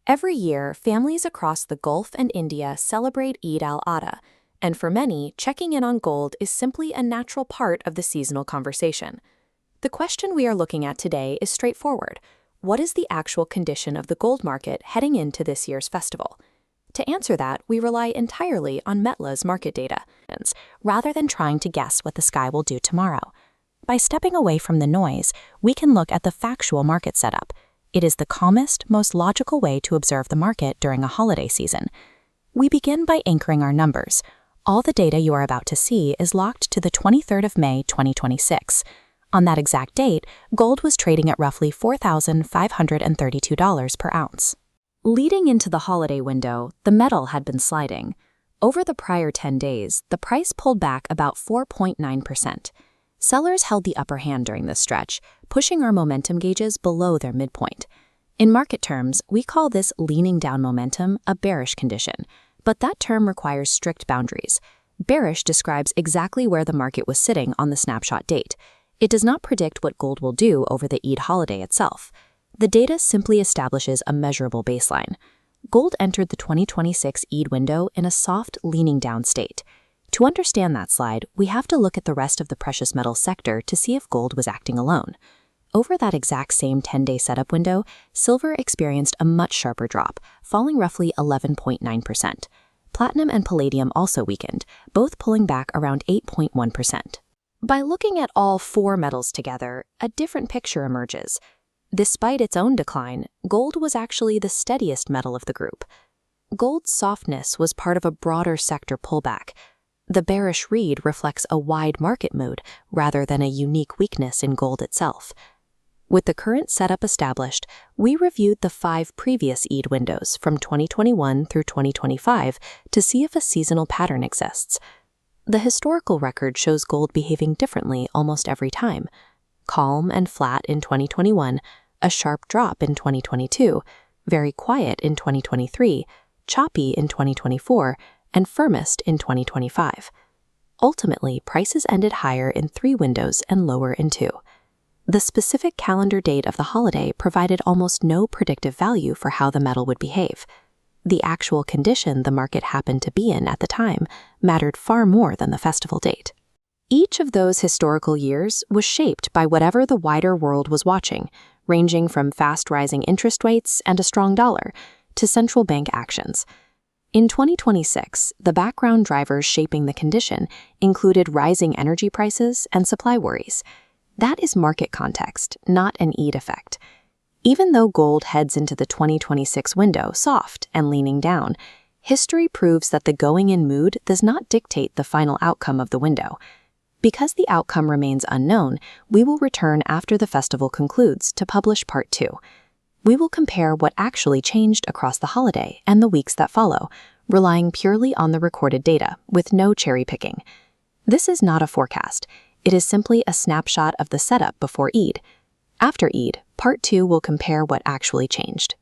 Every year, families across the Gulf and India celebrate Eid Al Adha, and for many, checking in on gold is simply a natural part of the seasonal conversation. The question we are looking at today is straightforward. What is the actual condition of the gold market heading into this year's festival? To answer that, we rely entirely on METLYZ market data, rather than trying to guess what the sky will do tomorrow. By stepping away from the noise, we can look at the factual market setup. It is the calmest, most logical way to observe the market during a holiday season. We begin by anchoring our numbers. All the data you are about to see is locked to the 23rd of May, 2026. On that exact date, gold was trading at roughly $4,532 per ounce. Leading into the holiday window, the metal had been sliding. Over the prior 10 days, the price pulled back about 4.9%. Sellers held the upper hand during this stretch, pushing our momentum gauges below their midpoint. In market terms, we call this leaning down momentum a bearish condition, but that term requires strict boundaries. Bearish describes exactly where the market was sitting on the snapshot date. It does not predict what gold will do over the Eid holiday itself. The data simply establishes a measurable baseline. Gold entered the 2026 Eid window in a soft, leaning down state. To understand that slide, we have to look at the rest of the precious metals sector to see if gold was acting alone. Over that exact same 10-day setup window, silver experienced a much sharper drop, falling roughly 11.9%. Platinum and palladium also weakened, both pulling back around 8.1%. By looking at all four metals together, a different picture emerges. Despite its own decline, gold was actually the steadiest metal of the group. Gold's softness was part of a broader sector pullback. The bearish read reflects a wide market mood rather than a unique weakness in gold itself. With the current setup established, we reviewed the 5 previous Eid windows from 2021 through 2025 to see if a seasonal pattern exists. The historical record shows gold behaving differently almost every time. Calm and flat in 2021, a sharp drop in 2022, very quiet in 2023, choppy in 2024, and firmest in 2025. Ultimately, prices ended higher in 3 windows and lower in 2. The specific calendar date of the holiday provided almost no predictive value for how the metal would behave. The actual condition the market happened to be in at the time mattered far more than the festival date. Each of those historical years was shaped by whatever the wider world was watching, ranging from fast-rising interest rates and a strong dollar to central bank actions. In 2026, the background drivers shaping the condition included rising energy prices and supply worries. That is market context, not an Eid effect. Even though gold heads into the 2026 window soft and leaning down, history proves that the going-in mood does not dictate the final outcome of the window. Because the outcome remains unknown, we will return after the festival concludes to publish Part 2. We will compare what actually changed across the holiday and the weeks that follow, relying purely on the recorded data, with no cherry-picking. This is not a forecast. It is simply a snapshot of the setup before Eid. After Eid, Part 2 will compare what actually changed.